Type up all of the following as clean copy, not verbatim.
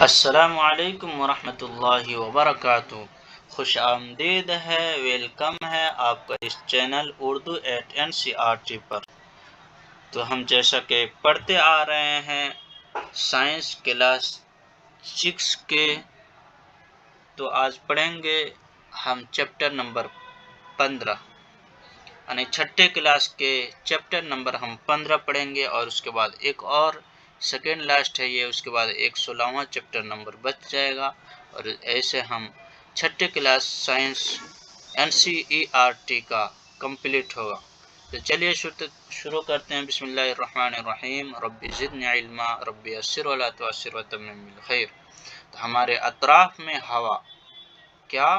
السلام علیکم ورحمۃ اللہ وبرکاتہ۔ خوش آمدید ہے، ویلکم ہے آپ کا اس چینل اردو ایٹ NCERT پر۔ تو ہم جیسا کہ پڑھتے آ رہے ہیں سائنس کلاس 6 کے، تو آج پڑھیں گے ہم چیپٹر نمبر 15، یعنی چھٹے کلاس کے چیپٹر نمبر ہم 15 پڑھیں گے، اور اس کے بعد ایک اور سیکنڈ لاسٹ ہے یہ، اس کے بعد 16واں چیپٹر نمبر بچ جائے گا، اور ایسے ہم چھٹے کلاس سائنس NCERT کا کمپلیٹ ہوگا۔ تو چلیے شروع کرتے ہیں۔ بسم اللہ الرحمن الرحیم۔ رب زدنی علما، رب یسر ولا تعسر وتمم بالخیر۔ تو ہمارے اطراف میں ہوا، کیا؟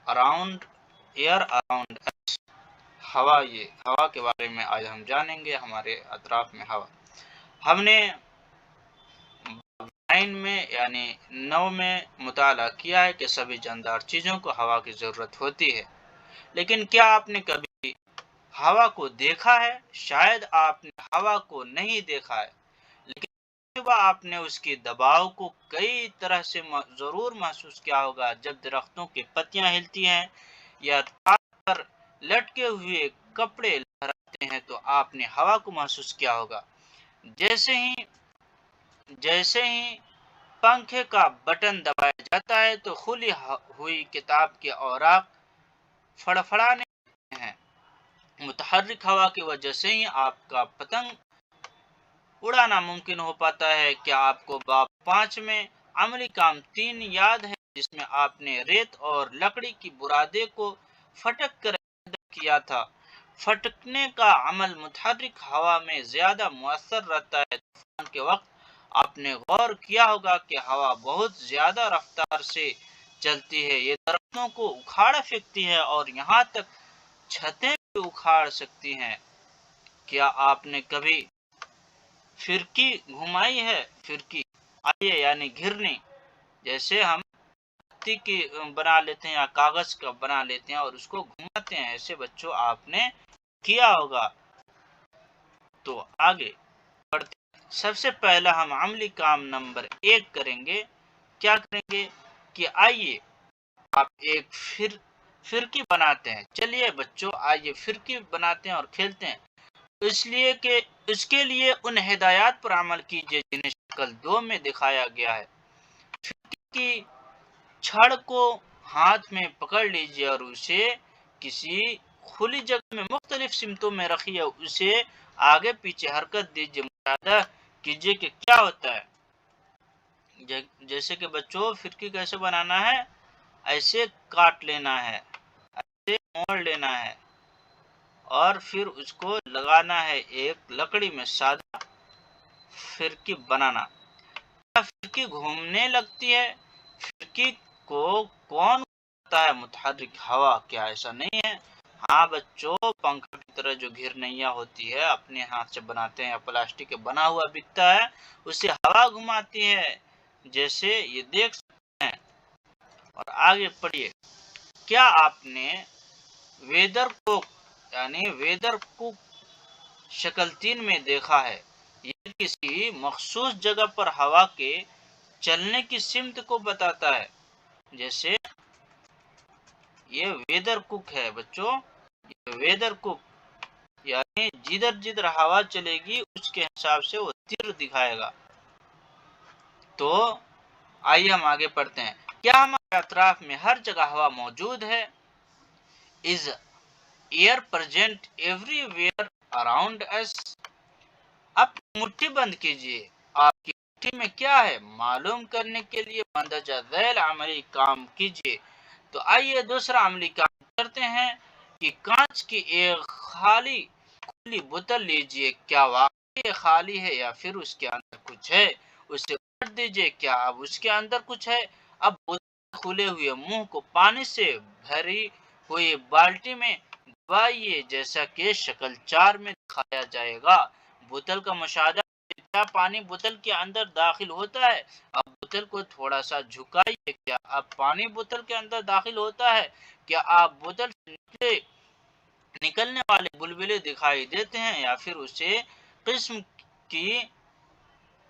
اراؤنڈ ایئر اراؤنڈ ہوا، یہ ہوا کے بارے میں آج ہم جانیں گے۔ ہمارے اطراف میں ہوا، ہم نے 9 میں یعنی 9 میں مطالعہ کیا ہے کہ سبھی جاندار چیزوں کو ہوا کی ضرورت ہوتی ہے، لیکن کیا آپ نے کبھی ہوا کو دیکھا ہے؟ شاید آپ نے ہوا کو نہیں دیکھا ہے، لیکن آپ نے اس کی دباؤ کو کئی طرح سے ضرور محسوس کیا ہوگا۔ جب درختوں کی پتیاں ہلتی ہیں یا تار پر لٹکے ہوئے کپڑے لہراتے ہیں تو آپ نے ہوا کو محسوس کیا ہوگا۔ جیسے ہی پنکھے کا بٹن دبایا جاتا ہے تو کھلی ہوئی کتاب کے اوراق فڑفڑانے لگتے ہیں۔ متحرک ہوا کی وجہ سے ہی آپ کا پتنگ اڑانا ممکن ہو پاتا ہے۔ کیا آپ کو باب 5 میں عملی کام 3 یاد ہے، جس میں آپ نے ریت اور لکڑی کی برادے کو پھٹک کر کیا تھا؟ پھٹکنے کا عمل متحرک ہوا میں زیادہ مؤثر رہتا ہے۔ طوفان کے وقت آپ نے غور کیا ہوگا کہ ہوا بہت زیادہ رفتار سے چلتی ہے، یہ درختوں کو اکھاڑ پھینکتی ہے اور یہاں تک چھتیں بھی اکھاڑ سکتی ہیں۔ کیا آپ نے کبھی فرکی گھمائی ہے؟ فرکی آئیے یعنی گھرنی، جیسے ہم پتی کی بنا لیتے ہیں یا کاغذ کا بنا لیتے ہیں اور اس کو گھماتے ہیں، ایسے بچوں آپ نے کیا ہوگا۔ تو آگے بڑھتے ہیں۔ سب سے پہلا ہم عملی کام نمبر 1 کریں گے۔ کیا کریں گے کہ آئیے آپ ایک فرکی بناتے ہیں۔ چلیے بچوں آئیے فرکی بناتے ہیں اور کھیلتے ہیں۔ اس کے لیے ان ہدایات پر عمل کیجیے جنہیں شکل 2 میں دکھایا گیا ہے۔ فرکی کی چھڑ کو ہاتھ میں پکڑ لیجیے اور اسے کسی کھلی جگہ میں مختلف سمتوں میں رکھیے، اسے آگے پیچھے حرکت دیجیے، مشاہدہ کیجیے کہ کیا ہوتا ہے۔ جیسے کہ بچوں فرکی کیسے بنانا ہے، ایسے کاٹ لینا ہے، ایسے موڑ لینا ہے، اور پھر اس کو لگانا ہے ایک لکڑی میں، سادہ فرکی بنانا۔ فرکی گھومنے لگتی ہے۔ فرکی کو کون کرتا ہے؟ متحرک ہوا۔ کیا ایسا نہیں ہے؟ ہاں بچوں، پنکھا کی طرح جو گھرنیاں ہوتی ہے اپنے ہاتھ سے بناتے ہیں یا پلاسٹک کے بنا ہوا بکتا ہے، اسے ہوا گھماتی ہے، جیسے یہ دیکھ سکتے ہیں۔ اور آگے پڑھیے۔ کیا آپ نے ویدر کو شکل 3 میں دیکھا ہے؟ یہ کسی مخصوص جگہ پر ہوا کے چلنے کی سمت کو بتاتا ہے۔ جیسے یہ ویدر کک ہے بچوں، یہ ویدر کک یعنی جدھر ہوا چلے گی اس کے حساب سے وہ تیر دکھائے گا۔ تو آئیے ہم آگے پڑھتے ہیں۔ کیا ہمارے اطراف میں ہر جگہ ہوا موجود ہے؟ Is air present everywhere around us؟ اپنی مٹھی بند کیجیے، آپ کی مٹھی میں کیا ہے معلوم کرنے کے لیے مندرجہ ذیل عملی کام کیجیے۔ تو آئیے دوسرا عملی کام کرتے ہیں کہ کانچ کی ایک کھلی بوتل لیجیے، کیا واقعی خالی ہے یا پھر اس کے اندر کچھ ہے؟ اسے پلٹ دیجیے، کیا اب اس کے اندر کچھ ہے؟ اب بوتل کھلے ہوئے منہ کو پانی سے بھری ہوئی بالٹی میں دبائیے، جیسا کہ شکل 4 میں دکھایا جائے گا۔ بوتل کا مشاہدہ، کیا پانی بوتل کے اندر داخل ہوتا ہے؟ اب بوتل کو تھوڑا سا جھکائیے، کیا اب پانی بوتل کے اندر داخل ہوتا ہے؟ کیا آپ بوتل سے نکلنے والے بلبلے دکھائی دیتے ہیں یا پھر اسے قسم کی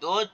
2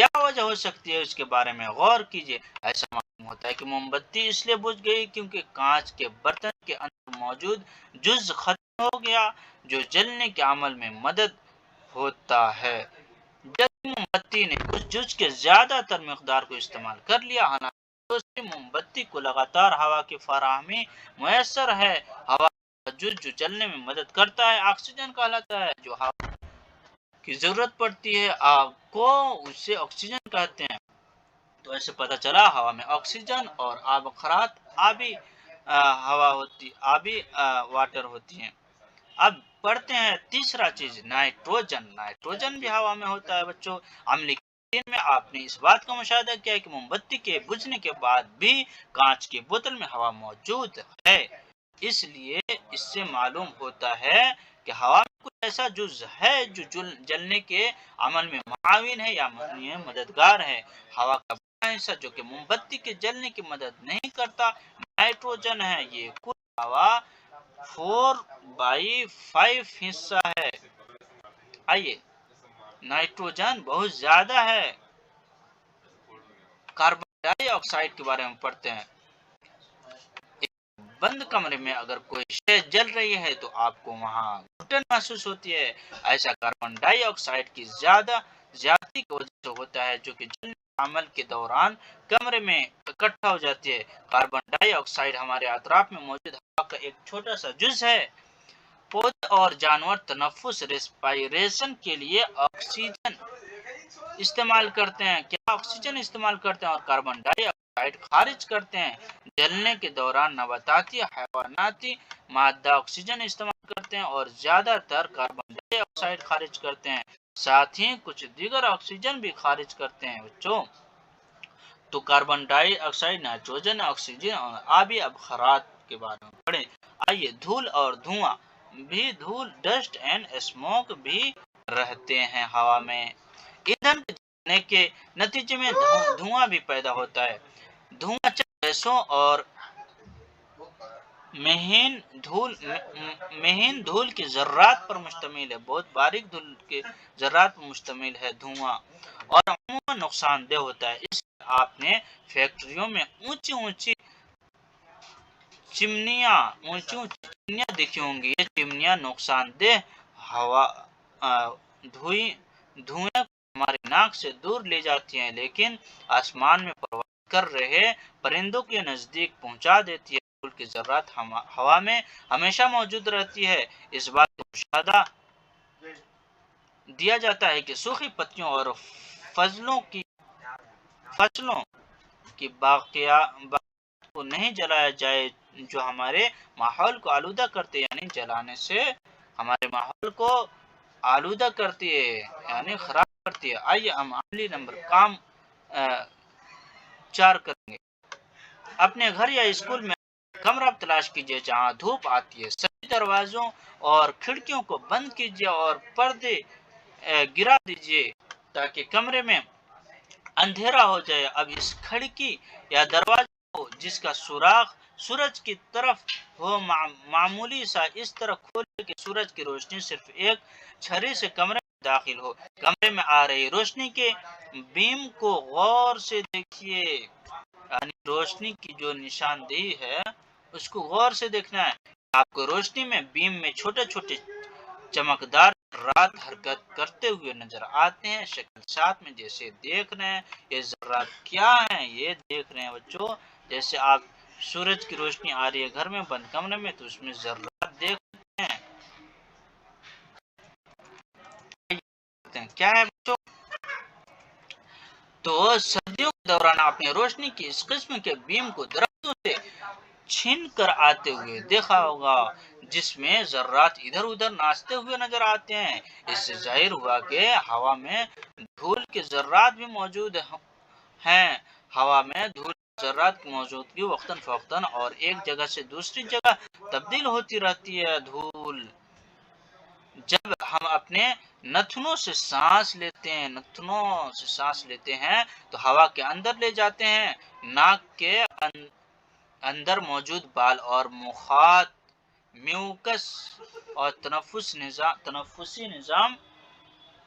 کیا وجہ ہو سکتی ہے اس کے بارے میں غور کیجیے۔ ایسا معلوم ہوتا ہے کہ موم بتی اس لیے بجھ گئی کیونکہ کانچ کے برتن کے اندر موجود جز ختم ہو گیا جو جلنے کے عمل میں مدد ہوتا ہے۔ جب موم بتی نے اس جز کے زیادہ تر مقدار کو استعمال کر لیا، حالانکہ دوسری موم بتی کو لگاتار ہوا کی فراہمی میسر ہے۔ ہوا کا جز جو جلنے میں مدد کرتا ہے آکسیجن کہلاتا ہے۔ جو ہوا کی ضرورت پڑتی ہے آگ کو اسے آکسیجن کہتے ہیں۔ تو ایسے پتہ چلا ہوا میں آکسیجن اور آبخارات آبی ہوا ہوتی آبی واٹر ہوتی ہیں۔ اب پڑھتے ہیں تیسرا چیز نائٹروجن۔ نائٹروجن بھی ہوا میں ہوتا ہے بچوں۔ عملی دن میں آپ نے اس بات کا مشاہدہ کیا کہ موم بتی کے بجھنے کے بعد بھی کانچ کی بوتل میں ہوا موجود ہے۔ اس لیے اس سے معلوم ہوتا ہے کہ ہوا میں کچھ ایسا جز ہے جو جلنے کے عمل میں معاون ہے یا مددگار ہے۔ ہوا کا بڑا حصہ جو کہ موم بتی کے جلنے کی مدد نہیں کرتا نائٹروجن ہے۔ یہ کل ہوا 4/5 حصہ ہے۔ آئیے نائٹروجن بہت زیادہ ہے۔ کاربن ڈائی آکسائڈ کے بارے میں پڑھتے ہیں۔ بند کمرے میں اگر کوئی شے جل رہی ہے تو آپ کو وہاں گھٹن محسوس ہوتی ہے۔ ایسا کاربن ڈائی آکسائڈ کی زیادتی کی وجہ سے ہوتا ہے جو کہ جلنے کے عمل کے دوران کمرے میں اکٹھا ہو جاتی ہے۔ کاربن ڈائی آکسائڈ ہمارے اطراف میں موجود ہوا کا ایک چھوٹا سا جز ہے۔ پودے اور جانور تنفس ریسپائریشن کے لیے آکسیجن استعمال کرتے ہیں۔ کیا آکسیجن استعمال کرتے ہیں اور کاربن ڈائی آکسائڈ خارج کرتے ہیں۔ جلنے کے دوران نباتاتی حیواناتی مادہ آکسیجن استعمال کرتے ہیں اور زیادہ تر کاربن ڈائی آکسائڈ خارج کرتے ہیں، ساتھ ہی کچھ دیگر آکسیجن بھی خارج کرتے ہیں بچوں۔ تو کاربن ڈائی آکسائڈ، نائٹروجن، آکسیجن اور آبی ابخارات کے بارے میں پڑھیں۔ آئیے دھول اور دھواں بھی، دھول ڈسٹ اینڈ اسموک بھی رہتے ہیں ہوا میں۔ ایندھن کے جلنے کے نتیجے میں دھواں بھی پیدا ہوتا ہے۔ دھواں چند گیسوں اور مہین دھول کے ذرات پر مشتمل ہے، بہت باریک دھول کے ذرات پر مشتمل ہے دھواں، اور عموماً نقصان دہ ہوتا ہے۔ اس لیے آپ نے فیکٹریوں میں اونچی اونچی چمنیاں دیکھی ہوں گی۔ یہ چمنیاں نقصان دہ ہوا دھوئیں ہمارے ناک سے دور لے جاتی ہیں، لیکن آسمان میں پرواز کر رہے پرندوں کے نزدیک پہنچا دیتی ہے۔ دھول کی ذرات ہوا میں ہمیشہ موجود رہتی ہے۔ اس بات کا مشاہدہ دیا جاتا ہے کہ سوکھی پتیوں اور فصلوں کی باقیات کو نہیں جلایا جائے جو ہمارے ماحول کو آلودہ کرتے، یعنی جلانے سے ہمارے ماحول کو آلودہ کرتی ہے، یعنی خراب کرتی ہے۔ آئیے ہم عملی نمبر کام 4 کریں گے۔ اپنے گھر یا اسکول میں کمرہ تلاش کیجیے جہاں دھوپ آتی ہے۔ سبھی دروازوں اور کھڑکیوں کو بند کیجیے اور پردے گرا دیجیے تاکہ کمرے میں اندھیرا ہو جائے۔ اب اس کھڑکی یا دروازے کو جس کا سوراخ سورج کی طرف ہو معمولی سا اس طرح کھولے کہ سورج کی روشنی صرف ایک چھری سے کمرے میں داخل ہو۔ کمرے میں آ رہی روشنی کے بیم کو غور سے دیکھیے، یعنی روشنی کی جو نشاندہی ہے اس کو غور سے دیکھنا ہے۔ آپ کو روشنی میں بیم میں چھوٹے چھوٹے چمکدار ذرات حرکت کرتے ہوئے نظر آتے ہیں۔ شکل 7 میں جیسے دیکھ رہے ہیں یہ ذرات کیا ہیں، یہ دیکھ رہے ہیں بچوں، جیسے آپ سورج کی روشنی آ رہی ہے گھر میں بند کمرے میں تو اس میں ذرات دیکھتے ہیں۔ کیا ہے بچوں؟ تو سردیوں کے دوران آپ نے روشنی کی اس قسم کے بیم کو درختوں سے چھین کر آتے ہوئے دیکھا ہوگا جس میں ذرات ادھر ادھر ناچتے ہوئے نظر آتے ہیں۔ اس سے ظاہر ہوا کہ ہوا میں دھول کے ذرات بھی موجود ہیں۔ ہوا میں دھول کے ذرات کی موجودگی وقتاً فوقتاً اور ایک جگہ سے دوسری جگہ تبدیل ہوتی رہتی ہے۔ دھول جب ہم اپنے نتنوں سے سانس لیتے ہیں تو ہوا کے اندر لے جاتے ہیں۔ ناک کے اندر موجود بال اور مخاط میوکس اور تنفسی نظام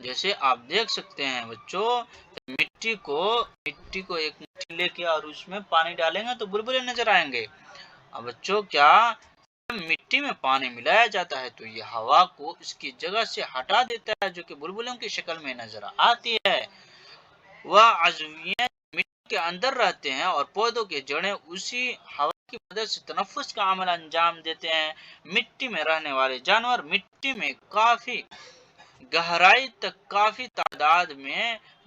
جیسے آپ دیکھ سکتے ہیں بچوں، مٹی کو ایک مٹھی لے کے اور اس میں پانی ڈالیں گے تو بلبلے نظر آئیں گے۔ اب بچوں کیا مٹی میں پانی ملایا جاتا ہے تو یہ ہوا کو اس کی جگہ سے ہٹا دیتا ہے، جو کہ بلبلوں کی شکل میں نظر آتی ہے۔ وہ عضویات مٹی کے اندر رہتے ہیں اور پودوں کی جڑیں اسی ہوا کی مدد سے تنفس کا عمل انجام دیتے ہیں۔ مٹی میں رہنے والے جانور مٹی میں کافی گہرائی تک کافی تعداد میں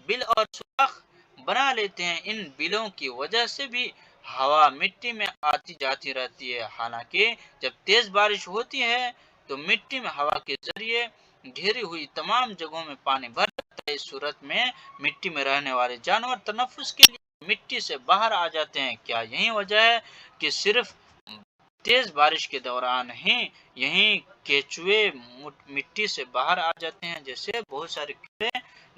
بل اور سوراخ بنا لیتے ہیں۔ ان بلوں کی وجہ سے بھی ہوا مٹی میں آتی جاتی رہتی ہے۔ حالانکہ جب تیز بارش ہوتی ہے تو مٹی میں ہوا کے ذریعے گھیری ہوئی تمام جگہوں میں پانی بھر جاتا ہے۔ اس صورت میں مٹی میں رہنے والے جانور تنفس کے لیے مٹی سے باہر آ جاتے ہیں۔ کیا یہی وجہ ہے کہ صرف تیز بارش کے دوران ہی یہیں کیچوے مٹی سے باہر آ جاتے ہیں؟ جیسے بہت سارے کیڑے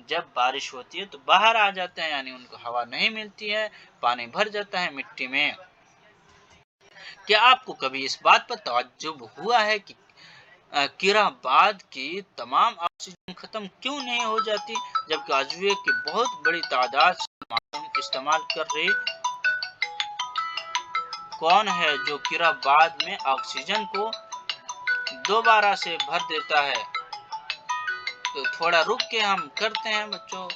جب بارش ہوتی ہے تو باہر آ جاتے ہیں، یعنی ان کو ہوا نہیں ملتی ہے، پانی بھر جاتا ہے مٹی میں۔ کیا آپ کو کبھی اس بات پر تعجب ہوا ہے کہ کیرا بعد کی تمام آکسیجن ختم کیوں نہیں ہو جاتی، جبکہ عضوے کی بہت بڑی تعداد سے معلوم استعمال کر رہی؟ کون ہے جو کیرا بعد میں آکسیجن کو دوبارہ سے بھر دیتا ہے؟ تو تھوڑا رک کے ہم کرتے ہیں بچوں۔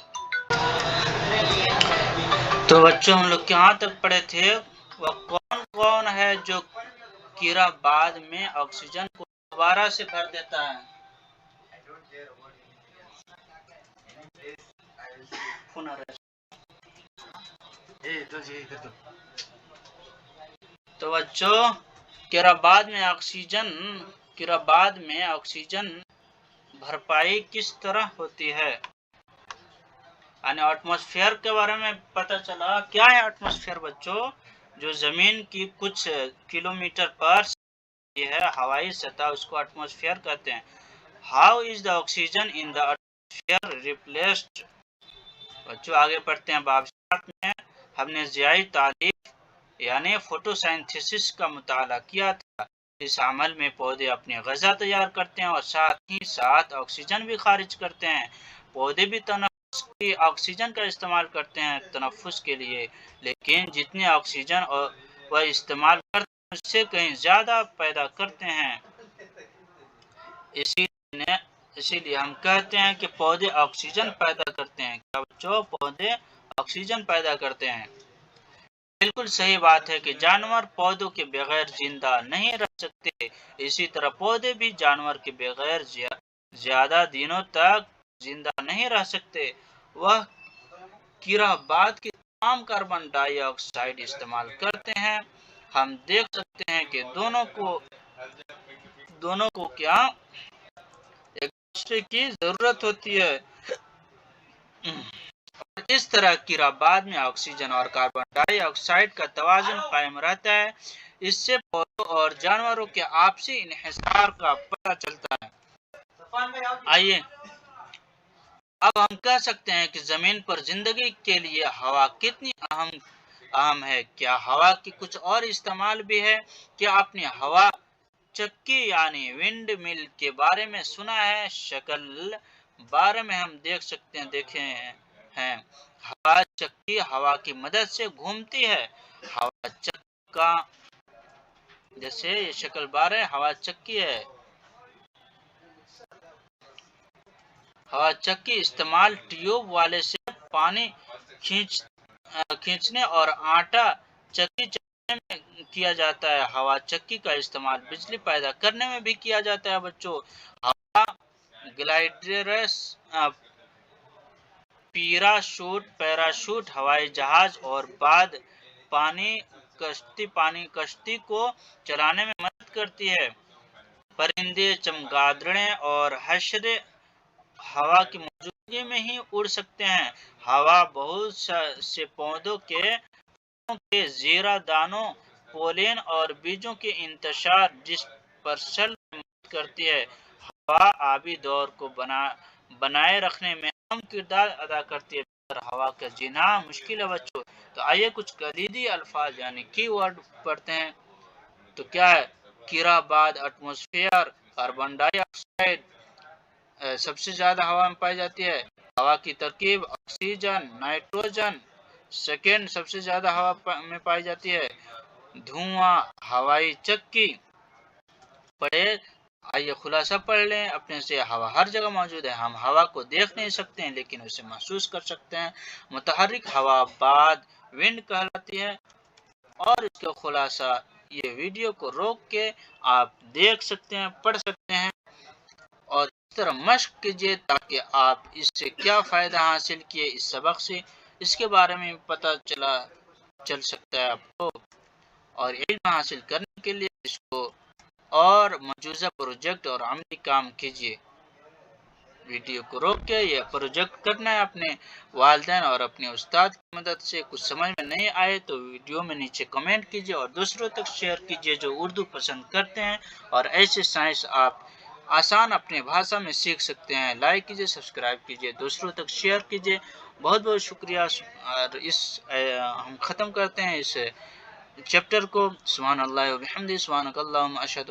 تو بچوں ہم لوگ کہاں تک پڑھے تھے؟ وہ کون ہے جو کیرا بعد میں آکسیجن کو دوبارہ سے بھر دیتا ہے؟ تو بچوں کیرا بعد میں آکسیجن بھرپائی کس طرح ہوتی ہے؟ یعنی ایٹماسفیئر کے بارے میں پتہ چلا۔ کیا ہے ایٹماسفیئر بچوں؟ جو زمین کی کچھ کلومیٹر پر یہ ہے ہوائی سطح، اس کو ایٹماسفیئر کہتے ہیں۔ How is the oxygen in the atmosphere replaced? بچوں آگے پڑھتے ہیں۔ باب 7 میں ہم نے ضیائی تعلیق یعنی فوٹوسائنتھیسس کا مطالعہ کیا تھا۔ اس عمل میں پودے اپنی غذا تیار کرتے ہیں اور ساتھ ہی ساتھ آکسیجن بھی خارج کرتے ہیں۔ پودے بھی آکسیجن کا استعمال کرتے ہیں تنفس کے لیے، لیکن جتنی آکسیجن وہ استعمال کرتے ہیں اس سے کہیں زیادہ پیدا کرتے ہیں۔ اسی لیے ہم کہتے ہیں کہ پودے آکسیجن پیدا کرتے ہیں۔ کیا بچوں پودے آکسیجن پیدا کرتے ہیں؟ بالکل صحیح بات ہے کہ جانور پودوں کے بغیر زندہ نہیں رہ سکتے، اسی طرح پودے بھی جانور کے بغیر زیادہ دنوں تک زندہ نہیں رہ سکتے۔ وہ کیرا بعد کی تمام کاربن ڈائی آکسائیڈ استعمال کرتے ہیں۔ ہم دیکھ سکتے ہیں کہ دونوں کو کیا ایک دوسرے کی ضرورت ہوتی ہے۔ اس طرح کیرا بعد میں آکسیجن اور کاربن ڈائی آکسائیڈ کا توازن قائم رہتا ہے۔ اس سے پودوں اور جانوروں کے آپسی انحصار کا پتہ چلتا ہے۔ آئیے اب ہم کہہ سکتے ہیں کہ زمین پر زندگی کے لیے ہوا کتنی اہم ہے۔ کیا ہوا کی کچھ اور استعمال بھی ہے؟ کیا آپ نے ہوا چکی یعنی ونڈ مل کے بارے میں سنا ہے؟ شکل بارے میں ہم دیکھے ہیں۔ ہوا چکی ہوا کی مدد سے گھومتی ہے۔ ہوا چکا جیسے یہ شکل بار ہے، ہوا چکی ہے۔ ہوا چکی استعمال ٹیوب والے سے پانی کھینچنے اور آٹا چکی چلانے میں کیا جاتا ہے۔ ہوا چکی کا استعمال بجلی پیدا کرنے میں بھی کیا جاتا ہے بچوں۔ ہوا گلائڈرز، پیراشوٹ، ہوائی جہاز اور بعد پانی کشتی کو چلانے میں مدد کرتی ہے۔ پرندے، چمگادڑیں اور حشرے ہوا کی موجودگی میں ہی اڑ سکتے ہیں۔ ہوا بہت سے پودوں کے زیرہ دانوں، پولین اور بیجوں کے انتشار ڈسپرشن میں مدد کرتی ہے۔ ہوا آبی دور کو بنائے رکھنے میں اہم کردار ادا کرتی ہے۔ ہوا کا جینا مشکل ہے بچوں۔ تو آئیے کچھ کلیدی الفاظ یعنی کی ورڈ پڑھتے ہیں۔ تو کیا ہے؟ کیرا بعد ایٹماسفیئر، کاربن ڈائی آکسائیڈ، سب سے زیادہ ہوا میں پائی جاتی ہے؟ ہوا کی ترکیب آکسیجن، نائٹروجن۔ سیکنڈ سب سے زیادہ ہوا میں پائی جاتی ہے دھواں، ہوائی چکی۔ پڑھے، آئیے خلاصہ پڑھ لیں اپنے سے۔ ہوا ہر جگہ موجود ہے، ہم ہوا کو دیکھ نہیں سکتے ہیں لیکن اسے محسوس کر سکتے ہیں۔ متحرک ہوا باد ونڈ کہلاتی ہے۔ اور اس کا خلاصہ یہ ویڈیو کو روک کے آپ دیکھ سکتے ہیں، پڑھ سکتے ہیں اور اس طرح مشق کیجیے تاکہ آپ اس سے کیا فائدہ حاصل کیے اس سبق سے اس کے بارے میں پتہ چل سکتا ہے آپ کو۔ اور علم حاصل کرنے کے لیے اس کو اور مجوزہ پروجیکٹ اور عملی کام کیجیے۔ ویڈیو کو روک کے یہ پروجیکٹ کرنا ہے اپنے والدین اور اپنے استاد کی مدد سے۔ کچھ سمجھ میں نہیں آئے تو ویڈیو میں نیچے کمنٹ کیجیے اور دوسروں تک شیئر کیجیے جو اردو پسند کرتے ہیں اور ایسے سائنس آپ آسان اپنے بھاشا میں سیکھ سکتے ہیں۔ لائک کیجیے، سبسکرائب کیجیے، دوسروں تک شیئر کیجیے۔ بہت بہت شکریہ۔ اور ہم ختم کرتے ہیں اس چیپٹر کو۔ سبحان اللہ و بحمدہ، سبحانک اللہم اشہد